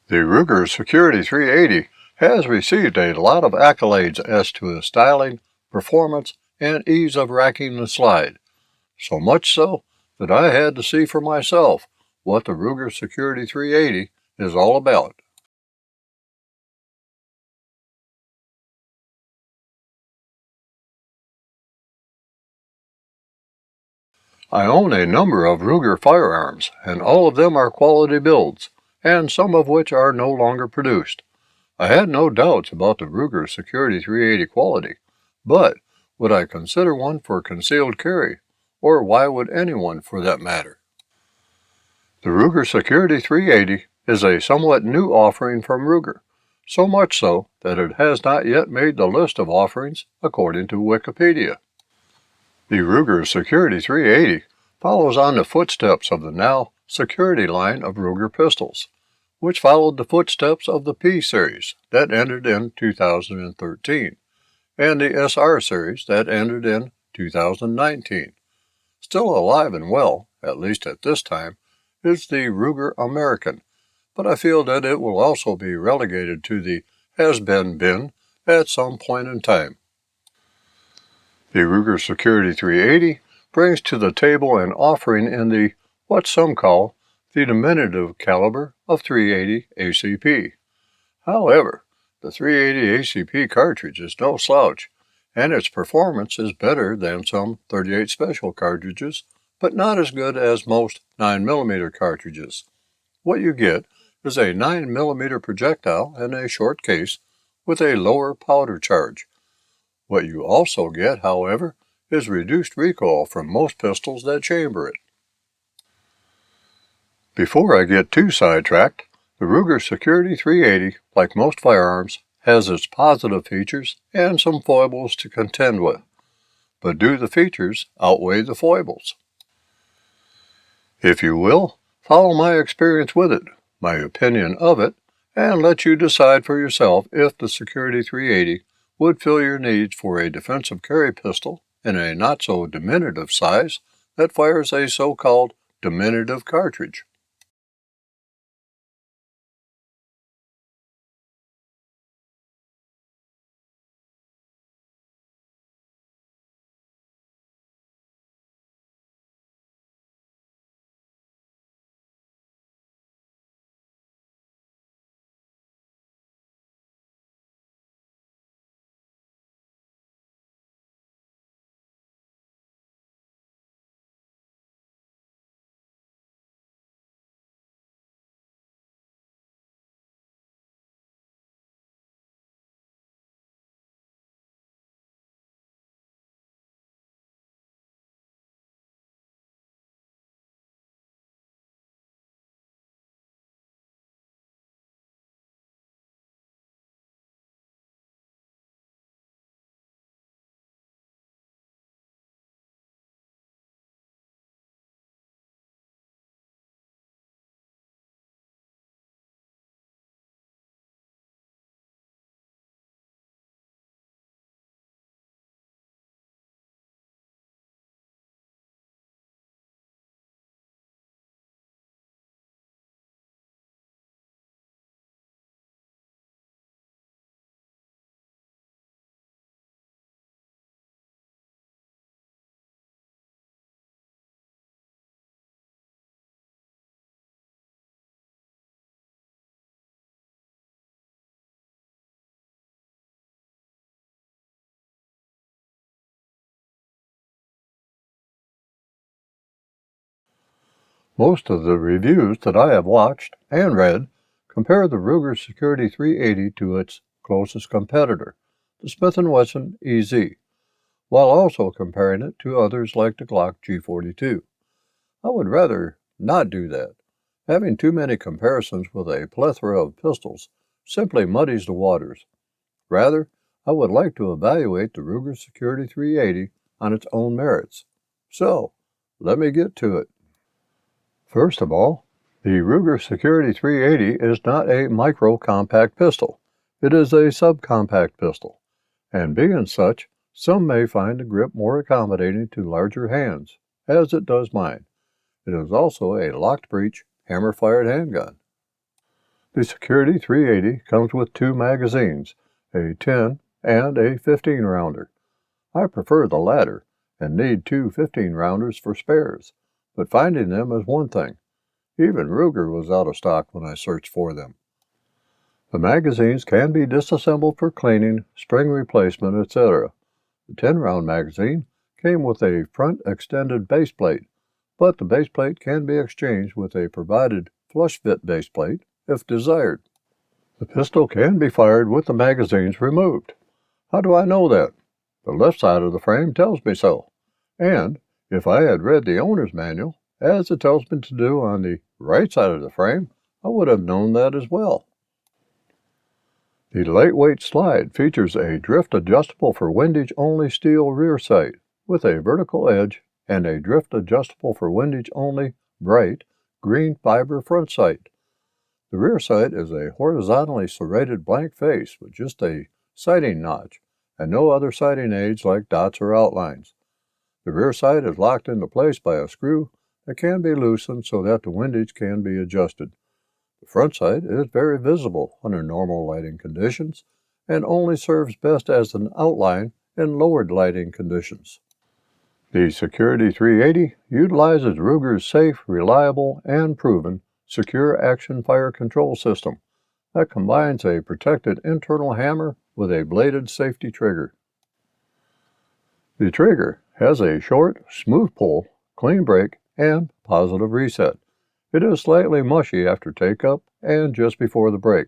The Ruger Security 380 has received a lot of accolades as to its styling, performance, and ease of racking the slide. So much so that I had to see for myself what the Ruger Security 380 is all about. I own a number of Ruger firearms, and all of them are quality builds, and some of which are no longer produced. I had no doubts about the Ruger Security 380 quality, but would I consider one for concealed carry, or why would anyone for that matter? The Ruger Security 380 is a somewhat new offering from Ruger, so much so that it has not yet made the list of offerings according to Wikipedia. The Ruger Security 380 follows on the footsteps of the now Security line of Ruger pistols, which followed the footsteps of the P series that ended in 2013, and the SR series that ended in 2019. Still alive and well, at least at this time, is the Ruger American, but I feel that it will also be relegated to the has-been bin at some point in time. The Ruger Security 380 brings to the table an offering in the, what some call, the diminutive caliber of 380 ACP. However, the 380 ACP cartridge is no slouch, and its performance is better than some 38 Special cartridges, but not as good as most 9mm cartridges. What you get is a 9mm projectile in a short case with a lower powder charge. What you also get, however, is reduced recoil from most pistols that chamber it. Before I get too sidetracked, the Ruger Security 380, like most firearms, has its positive features and some foibles to contend with. But do the features outweigh the foibles? If you will, follow my experience with it, my opinion of it, and let you decide for yourself if the Security 380 would fill your needs for a defensive carry pistol in a not-so-diminutive size that fires a so-called diminutive cartridge. Most of the reviews that I have watched and read compare the Ruger Security 380 to its closest competitor, the Smith & Wesson EZ, while also comparing it to others like the Glock G42. I would rather not do that. Having too many comparisons with a plethora of pistols simply muddies the waters. Rather, I would like to evaluate the Ruger Security 380 on its own merits. So, let me get to it. First of all, the Ruger Security 380 is not a micro-compact pistol. It is a subcompact pistol, and being such, some may find the grip more accommodating to larger hands, as it does mine. It is also a locked breech, hammer-fired handgun. The Security 380 comes with two magazines, a 10 and a 15 rounder. I prefer the latter and need two 15 rounders for spares, but finding them is one thing. Even Ruger was out of stock when I searched for them. The magazines can be disassembled for cleaning, spring replacement, etc. The 10-round magazine came with a front extended base plate, but the base plate can be exchanged with a provided flush-fit base plate if desired. The pistol can be fired with the magazines removed. How do I know that? The left side of the frame tells me so. And if I had read the owner's manual, as it tells me to do on the right side of the frame, I would have known that as well. The lightweight slide features a drift adjustable for windage only steel rear sight with a vertical edge and a drift adjustable for windage only bright green fiber front sight. The rear sight is a horizontally serrated blank face with just a sighting notch and no other sighting aids like dots or outlines. The rear sight is locked into place by a screw that can be loosened so that the windage can be adjusted. The front sight is very visible under normal lighting conditions and only serves best as an outline in lowered lighting conditions. The Security 380 utilizes Ruger's safe, reliable, and proven secure action fire control system that combines a protected internal hammer with a bladed safety trigger. The trigger has a short, smooth pull, clean break, and positive reset. It is slightly mushy after take-up and just before the break,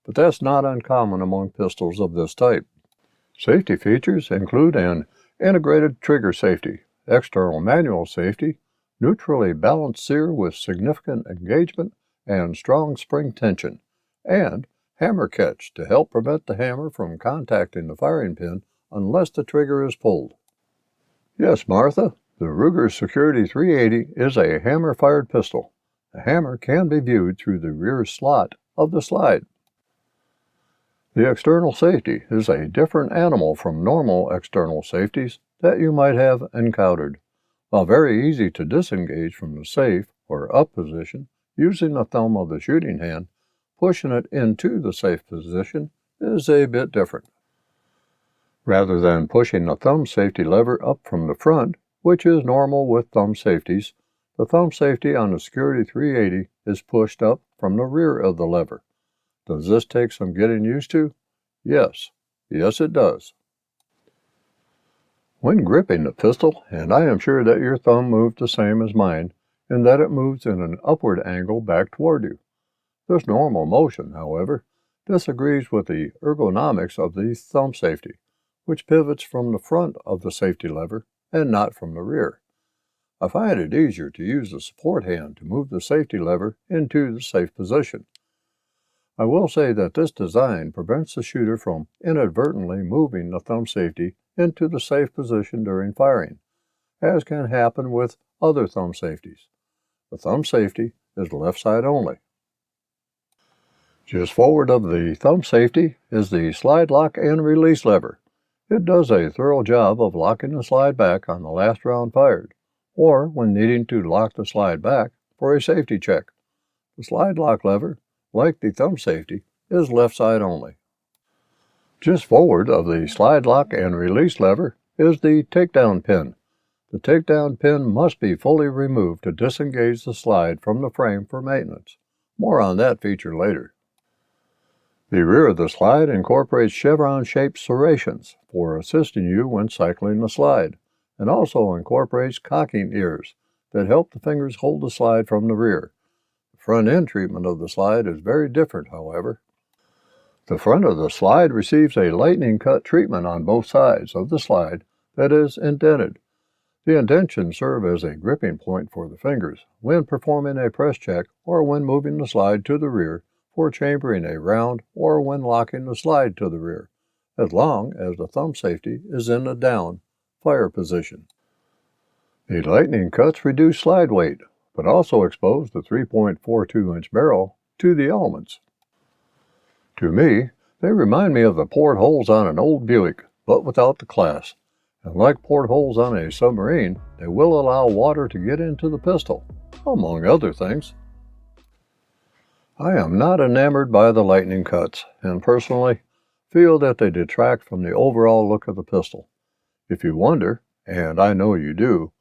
but that's not uncommon among pistols of this type. Safety features include an integrated trigger safety, external manual safety, neutrally balanced sear with significant engagement and strong spring tension, and hammer catch to help prevent the hammer from contacting the firing pin unless the trigger is pulled. Yes, Martha, the Ruger Security 380 is a hammer-fired pistol. The hammer can be viewed through the rear slot of the slide. The external safety is a different animal from normal external safeties that you might have encountered. While very easy to disengage from the safe or up position using the thumb of the shooting hand, pushing it into the safe position is a bit different. Rather than pushing the thumb safety lever up from the front, which is normal with thumb safeties, the thumb safety on the Security 380 is pushed up from the rear of the lever. Does this take some getting used to? Yes. Yes, it does. When gripping the pistol, and I am sure that your thumb moves the same as mine, in that it moves in an upward angle back toward you. This normal motion, however, disagrees with the ergonomics of the thumb safety, which pivots from the front of the safety lever and not from the rear. I find it easier to use the support hand to move the safety lever into the safe position. I will say that this design prevents the shooter from inadvertently moving the thumb safety into the safe position during firing, as can happen with other thumb safeties. The thumb safety is left side only. Just forward of the thumb safety is the slide lock and release lever. It does a thorough job of locking the slide back on the last round fired, or when needing to lock the slide back for a safety check. The slide lock lever, like the thumb safety, is left side only. Just forward of the slide lock and release lever is the takedown pin. The takedown pin must be fully removed to disengage the slide from the frame for maintenance. More on that feature later. The rear of the slide incorporates chevron-shaped serrations for assisting you when cycling the slide, and also incorporates cocking ears that help the fingers hold the slide from the rear. The front-end treatment of the slide is very different, however. The front of the slide receives a lightning cut treatment on both sides of the slide that is indented. The indentions serve as a gripping point for the fingers when performing a press check or when moving the slide to the rear for chambering a round or when locking the slide to the rear, as long as the thumb safety is in the down fire position. The lightning cuts reduce slide weight, but also expose the 3.42-inch barrel to the elements. To me, they remind me of the portholes on an old Buick, but without the class. And like portholes on a submarine, they will allow water to get into the pistol, among other things. I am not enamored by the lightning cuts, and personally feel that they detract from the overall look of the pistol. If you wonder, and I know you do,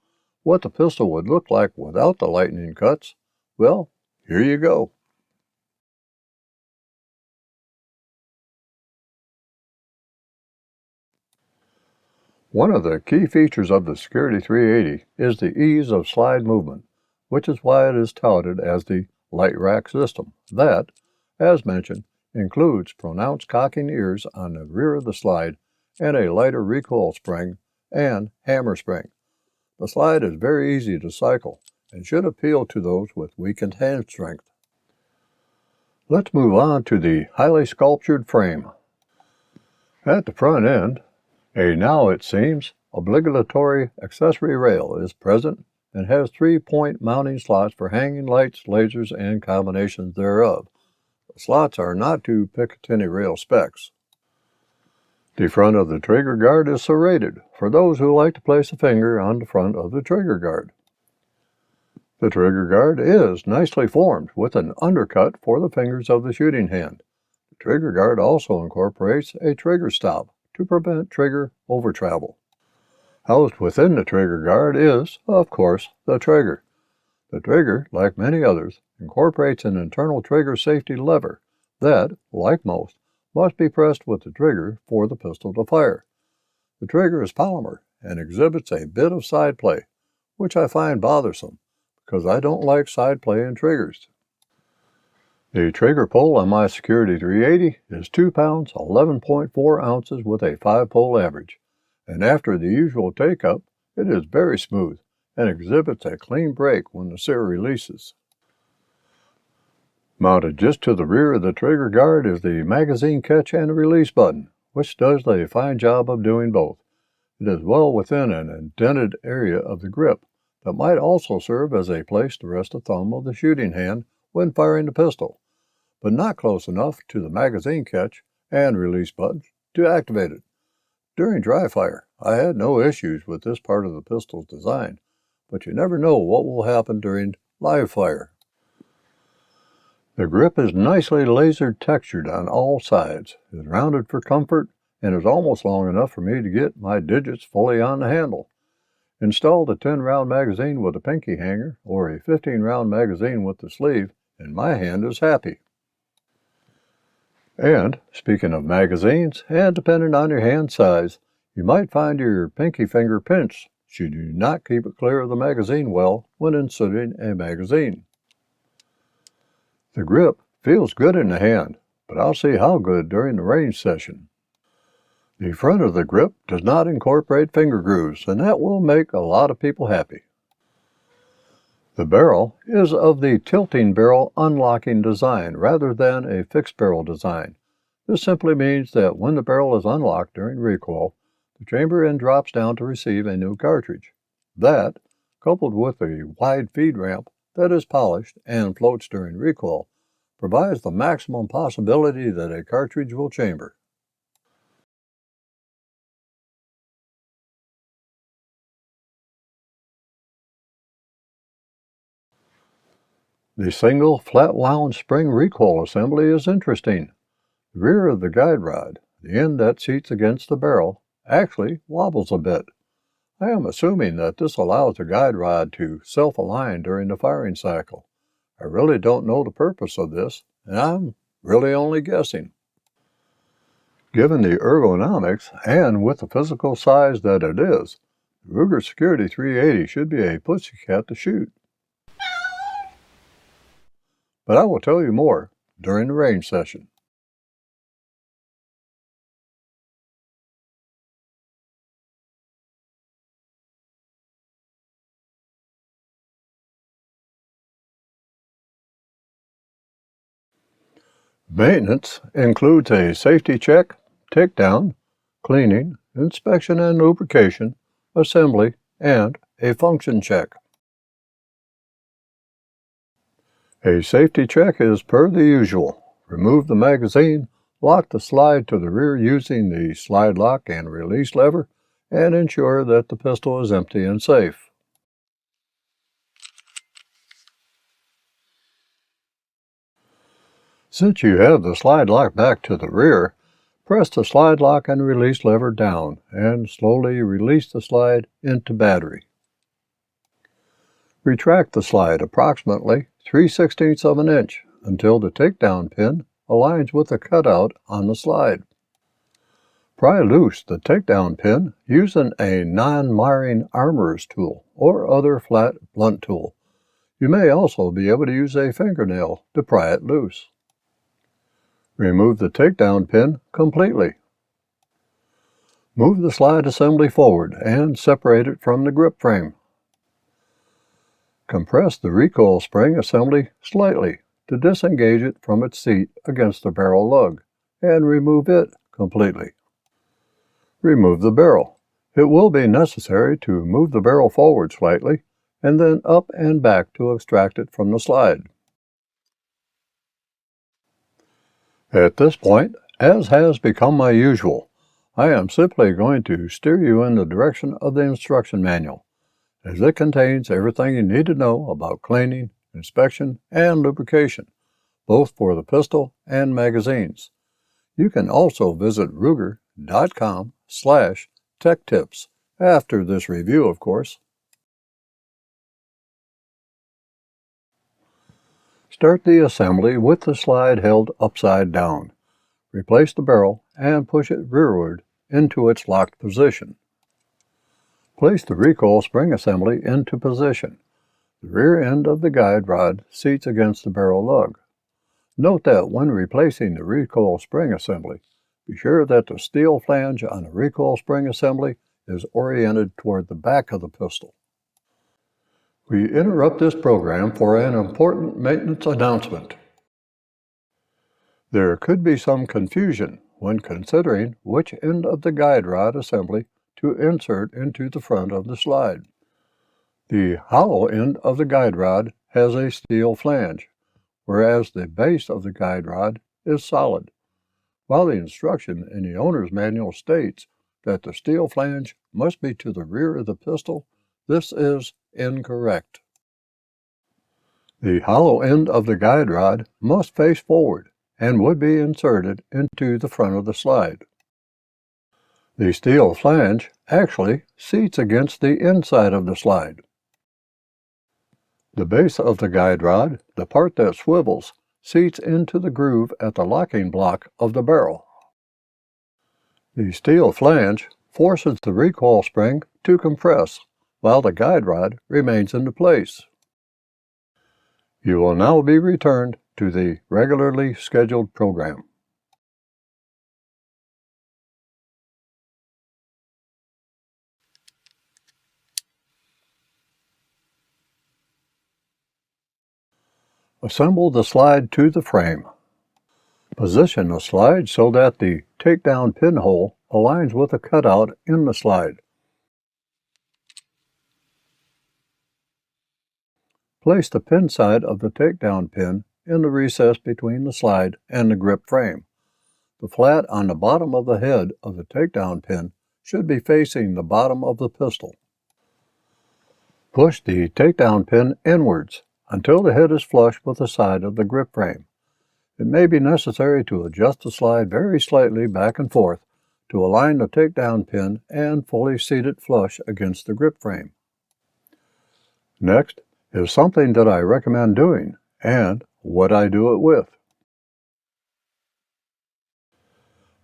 what the pistol would look like without the lightning cuts, well, here you go. One of the key features of the Security 380 is the ease of slide movement, which is why it is touted as the light rack system that, as mentioned, includes pronounced cocking ears on the rear of the slide and a lighter recoil spring and hammer spring. The slide is very easy to cycle and should appeal to those with weakened hand strength. Let's move on to the highly sculptured frame. At the front end, a now, it seems, obligatory accessory rail is present and has 3-point mounting slots for hanging lights, lasers, and combinations thereof. The slots are not to Picatinny rail specs. The front of the trigger guard is serrated for those who like to place a finger on the front of the trigger guard. The trigger guard is nicely formed with an undercut for the fingers of the shooting hand. The trigger guard also incorporates a trigger stop to prevent trigger overtravel. Housed within the trigger guard is, of course, the trigger. The trigger, like many others, incorporates an internal trigger safety lever that, like most, must be pressed with the trigger for the pistol to fire. The trigger is polymer and exhibits a bit of side play, which I find bothersome because I don't like side play in triggers. The trigger pull on my Security 380 is 2 pounds, 11.4 ounces with a 5-pull average, and after the usual take-up, it is very smooth and exhibits a clean break when the sear releases. Mounted just to the rear of the trigger guard is the magazine catch and release button, which does a fine job of doing both. It is well within an indented area of the grip that might also serve as a place to rest the thumb of the shooting hand when firing the pistol, but not close enough to the magazine catch and release buttons to activate it. During dry fire, I had no issues with this part of the pistol's design, but you never know what will happen during live fire. The grip is nicely laser textured on all sides, is rounded for comfort, and is almost long enough for me to get my digits fully on the handle. Install the 10-round magazine with a pinky hanger or a 15-round magazine with the sleeve, and my hand is happy. And, speaking of magazines, and depending on your hand size, you might find your pinky finger pinched should you not keep it clear of the magazine well when inserting a magazine. The grip feels good in the hand, but I'll see how good during the range session. The front of the grip does not incorporate finger grooves, and that will make a lot of people happy. The barrel is of the tilting barrel unlocking design rather than a fixed barrel design. This simply means that when the barrel is unlocked during recoil, the chamber end drops down to receive a new cartridge. That, coupled with a wide feed ramp that is polished and floats during recoil, provides the maximum possibility that a cartridge will chamber. The single flat wound spring recoil assembly is interesting. The rear of the guide rod, the end that seats against the barrel, actually wobbles a bit. I am assuming that this allows the guide rod to self-align during the firing cycle. I really don't know the purpose of this, and I'm really only guessing. Given the ergonomics and with the physical size that it is, the Ruger Security 380 should be a pussycat to shoot. But I will tell you more during the range session. Maintenance includes a safety check, takedown, cleaning, inspection and lubrication, assembly, and a function check. A safety check is per the usual. Remove the magazine, lock the slide to the rear using the slide lock and release lever, and ensure that the pistol is empty and safe. Since you have the slide lock back to the rear, press the slide lock and release lever down and slowly release the slide into battery. Retract the slide approximately 3/16 of an inch until the takedown pin aligns with the cutout on the slide. Pry loose the takedown pin using a non-marring armorer's tool or other flat blunt tool. You may also be able to use a fingernail to pry it loose. Remove the takedown pin completely. Move the slide assembly forward and separate it from the grip frame. Compress the recoil spring assembly slightly to disengage it from its seat against the barrel lug and remove it completely. Remove the barrel. It will be necessary to move the barrel forward slightly and then up and back to extract it from the slide. At this point, as has become my usual, I am simply going to steer you in the direction of the instruction manual, as it contains everything you need to know about cleaning, inspection, and lubrication, both for the pistol and magazines. You can also visit ruger.com/tech-tips after this review, of course. Start the assembly with the slide held upside down. Replace the barrel and push it rearward into its locked position. Place the recoil spring assembly into position. The rear end of the guide rod seats against the barrel lug. Note that when replacing the recoil spring assembly, be sure that the steel flange on the recoil spring assembly is oriented toward the back of the pistol. We interrupt this program for an important maintenance announcement. There could be some confusion when considering which end of the guide rod assembly to insert into the front of the slide. The hollow end of the guide rod has a steel flange, whereas the base of the guide rod is solid. While the instruction in the owner's manual states that the steel flange must be to the rear of the pistol, this is incorrect. The hollow end of the guide rod must face forward and would be inserted into the front of the slide. The steel flange actually seats against the inside of the slide. The base of the guide rod, the part that swivels, seats into the groove at the locking block of the barrel. The steel flange forces the recoil spring to compress while the guide rod remains in place. You will now be returned to the regularly scheduled program. Assemble the slide to the frame. Position the slide so that the takedown pinhole aligns with the cutout in the slide. Place the pin side of the takedown pin in the recess between the slide and the grip frame. The flat on the bottom of the head of the takedown pin should be facing the bottom of the pistol. Push the takedown pin inwards until the head is flush with the side of the grip frame. It may be necessary to adjust the slide very slightly back and forth to align the takedown pin and fully seat it flush against the grip frame. Next is something that I recommend doing and what I do it with.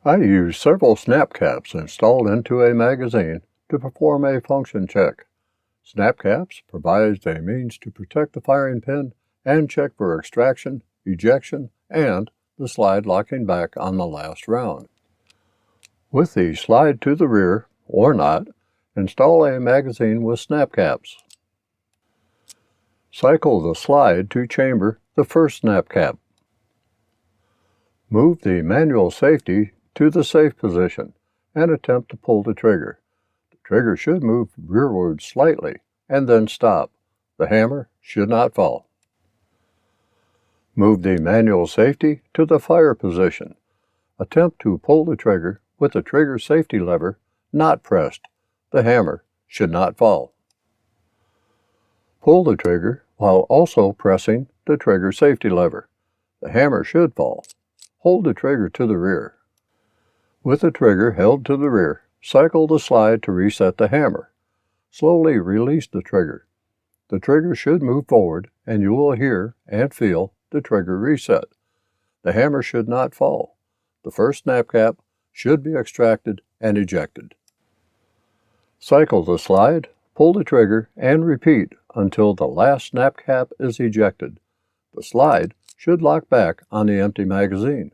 I use several snap caps installed into a magazine to perform a function check. Snap caps provides a means to protect the firing pin and check for extraction, ejection, and the slide locking back on the last round. With the slide to the rear, or not, install a magazine with snap caps. Cycle the slide to chamber the first snap cap. Move the manual safety to the safe position and attempt to pull the trigger. The trigger should move rearward slightly and then stop. The hammer should not fall. Move the manual safety to the fire position. Attempt to pull the trigger with the trigger safety lever not pressed. The hammer should not fall. Pull the trigger while also pressing the trigger safety lever. the hammer should fall. Hold the trigger to the rear. With the trigger held to the rear, cycle the slide to reset the hammer. Slowly release the trigger. The trigger should move forward, and you will hear and feel the trigger reset. The hammer should not fall. The first snap cap should be extracted and ejected. Cycle the slide, pull the trigger, and repeat until the last snap cap is ejected. The slide should lock back on the empty magazine.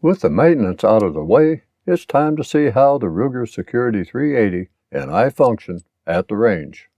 With the maintenance out of the way, it's time to see how the Ruger Security 380 and I function at the range.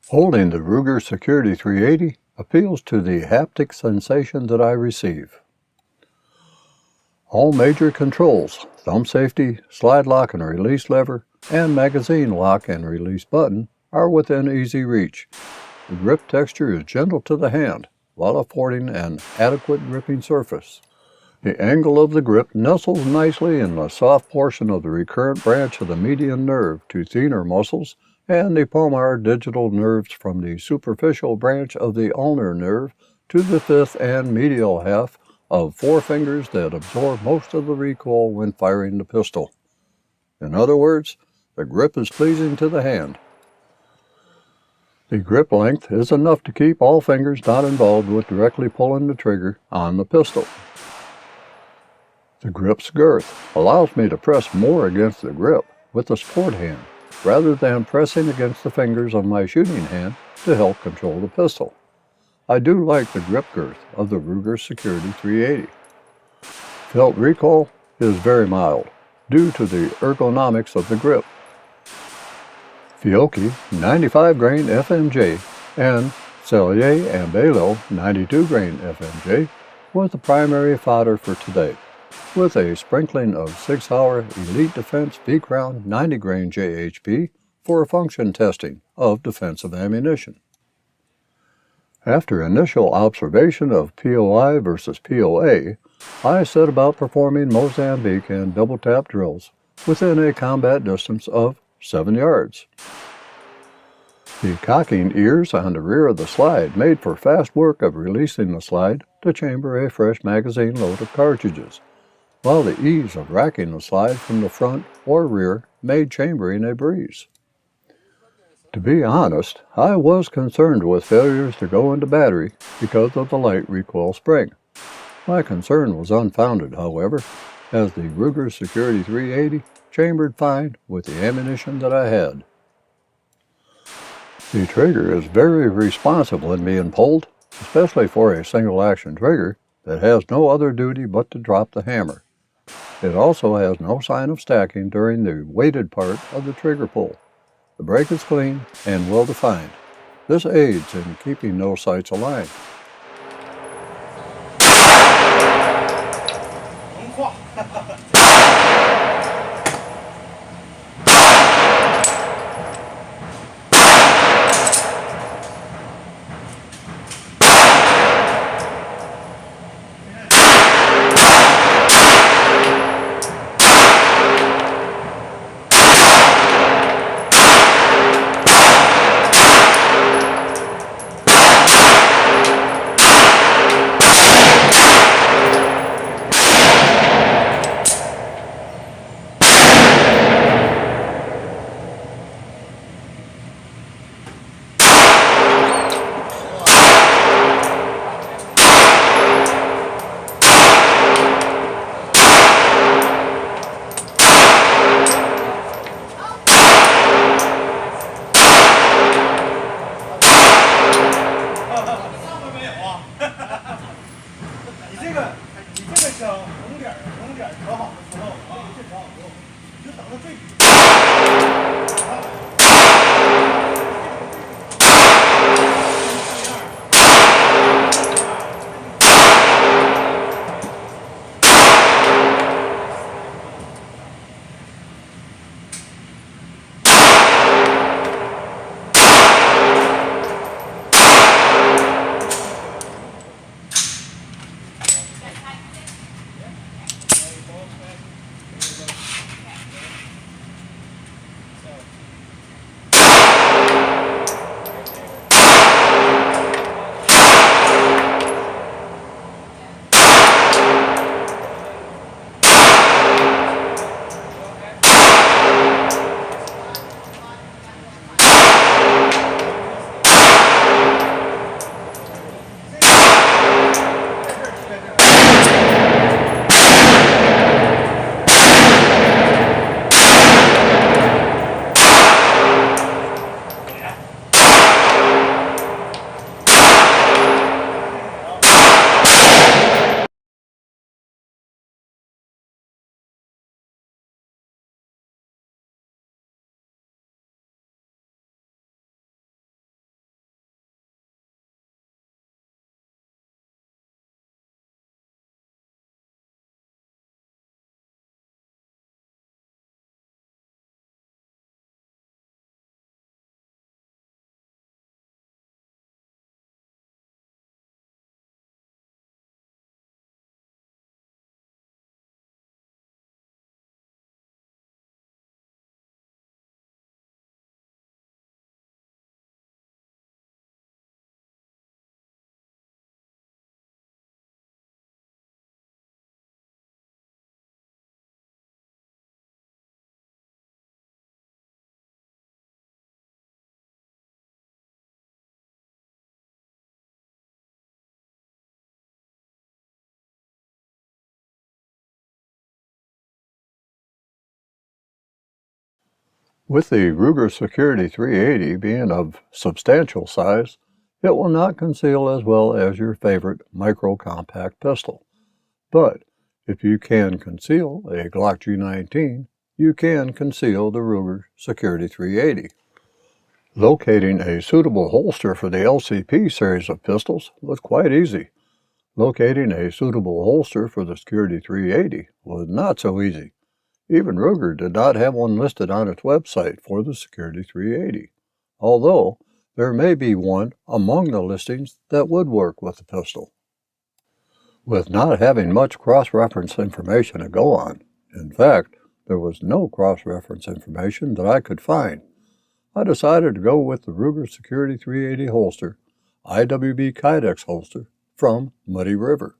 Holding the Ruger Security 380 appeals to the haptic sensation that I receive. All major controls, thumb safety, slide lock and release lever, and magazine lock and release button are within easy reach. The grip texture is gentle to the hand, while affording an adequate gripping surface. The angle of the grip nestles nicely in the soft portion of the recurrent branch of the median nerve to thenar muscles and the palmar digital nerves from the superficial branch of the ulnar nerve to the fifth and medial half of four fingers that absorb most of the recoil when firing the pistol. In other words, the grip is pleasing to the hand. The grip length is enough to keep all fingers not involved with directly pulling the trigger on the pistol. The grip's girth allows me to press more against the grip with the support hand, rather than pressing against the fingers of my shooting hand to help control the pistol. I do like the grip girth of the Ruger Security 380. Felt recoil is very mild, due to the ergonomics of the grip. Fiocchi 95 grain FMJ and Cellier and Belo 92 grain FMJ was the primary fodder for today, with a sprinkling of 6-hour Elite Defense V-Crown 90 grain JHP for function testing of defensive ammunition. After initial observation of POI versus POA, I set about performing Mozambique and double tap drills within a combat distance of 7 yards. The cocking ears on the rear of the slide made for fast work of releasing the slide to chamber a fresh magazine load of cartridges, while the ease of racking the slide from the front or rear made chambering a breeze. To be honest, I was concerned with failures to go into battery because of the light recoil spring. My concern was unfounded, however, as the Ruger Security 380 chambered fine with the ammunition that I had. The trigger is very responsive when being pulled, especially for a single-action trigger that has no other duty but to drop the hammer. It also has no sign of stacking during the weighted part of the trigger pull. The break is clean and well-defined. This aids in keeping those sights aligned. 上面没有啊。你这个枪红点调好的时候，这调好之后，你就等到最底。With the Ruger Security 380 being of substantial size, it will not conceal as well as your favorite micro-compact pistol. But if you can conceal a Glock G19, you can conceal the Ruger Security 380. Locating a suitable holster for the LCP series of pistols was quite easy. Locating a suitable holster for the Security 380 was not so easy. Even Ruger did not have one listed on its website for the Security 380, although there may be one among the listings that would work with the pistol. With not having much cross-reference information to go on, in fact, there was no cross-reference information that I could find, I decided to go with the Ruger Security 380 holster, IWB Kydex holster from Muddy River.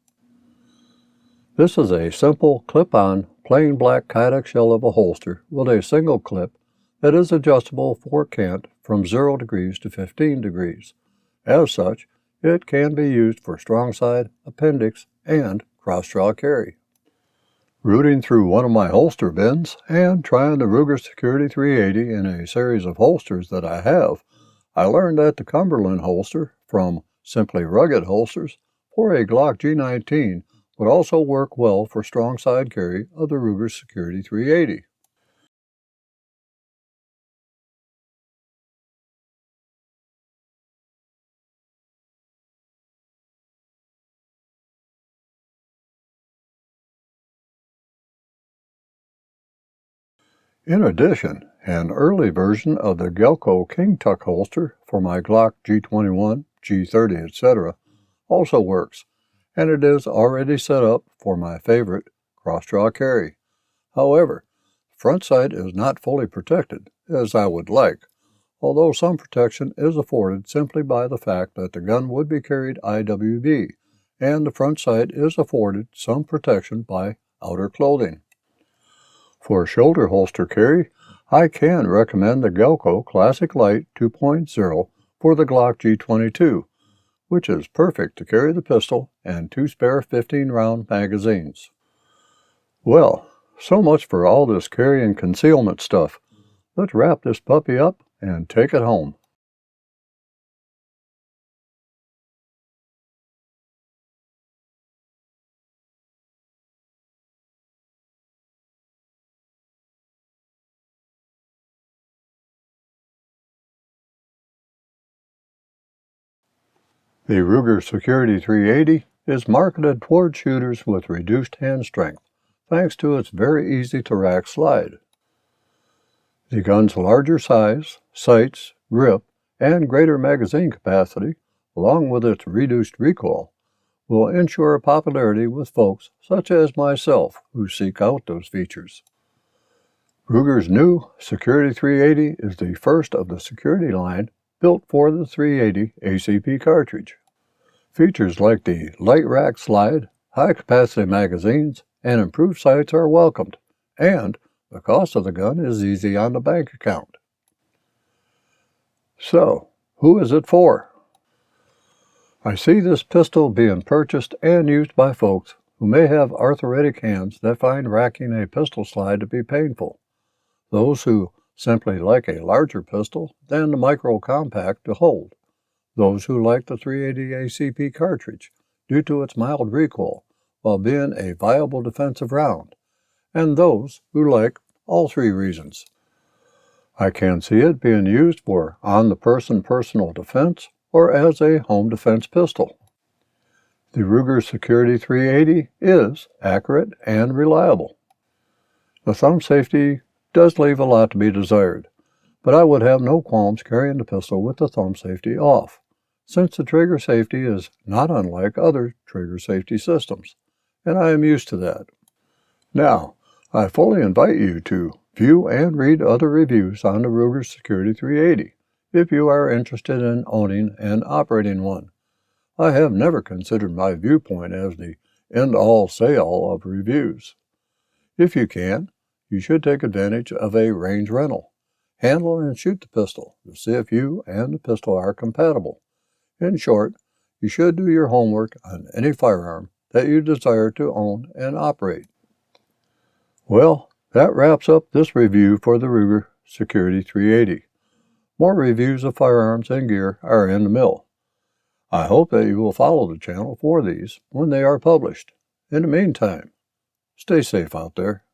This is a simple clip-on plain black Kydex shell of a holster with a single clip that is adjustable for cant from 0 degrees to 15 degrees. As such, it can be used for strong side, appendix, and cross-draw carry. Rooting through one of my holster bins and trying the Ruger Security 380 in a series of holsters that I have, I learned that the Cumberland holster from Simply Rugged Holsters for a Glock G19 would also work well for strong side carry of the Ruger Security 380. In addition, an early version of the Gelco King Tuck holster for my Glock G21, G30, etc. also works, and it is already set up for my favorite cross-draw carry. However, the front sight is not fully protected, as I would like, although some protection is afforded simply by the fact that the gun would be carried IWB, and the front sight is afforded some protection by outer clothing. For shoulder holster carry, I can recommend the Gelco Classic Light 2.0 for the Glock G22, which is perfect to carry the pistol and 2 spare 15-round magazines. Well, so much for all this carry and concealment stuff. Let's wrap this puppy up and take it home. The Ruger Security 380 is marketed toward shooters with reduced hand strength, thanks to its very easy-to-rack slide. The gun's larger size, sights, grip, and greater magazine capacity, along with its reduced recoil, will ensure popularity with folks such as myself who seek out those features. Ruger's new Security 380 is the first of the security line built for the 380 ACP cartridge. Features like the light rack slide, high-capacity magazines, and improved sights are welcomed, and the cost of the gun is easy on the bank account. So, who is it for? I see this pistol being purchased and used by folks who may have arthritic hands that find racking a pistol slide to be painful, those who simply like a larger pistol than the micro compact to hold, those who like the 380 ACP cartridge due to its mild recoil while being a viable defensive round, and those who like all three reasons. I can see it being used for on-the-person personal defense or as a home defense pistol. The Ruger Security 380 is accurate and reliable. The thumb safety does leave a lot to be desired, but I would have no qualms carrying the pistol with the thumb safety off, since the trigger safety is not unlike other trigger safety systems, and I am used to that. Now, I fully invite you to view and read other reviews on the Ruger Security 380 if you are interested in owning and operating one. I have never considered my viewpoint as the end-all say-all of reviews. If you can, you should take advantage of a range rental. Handle and shoot the pistol to see if you and the pistol are compatible. In short, you should do your homework on any firearm that you desire to own and operate. Well, that wraps up this review for the Ruger Security 380. More reviews of firearms and gear are in the mill. I hope that you will follow the channel for these when they are published. In the meantime, stay safe out there.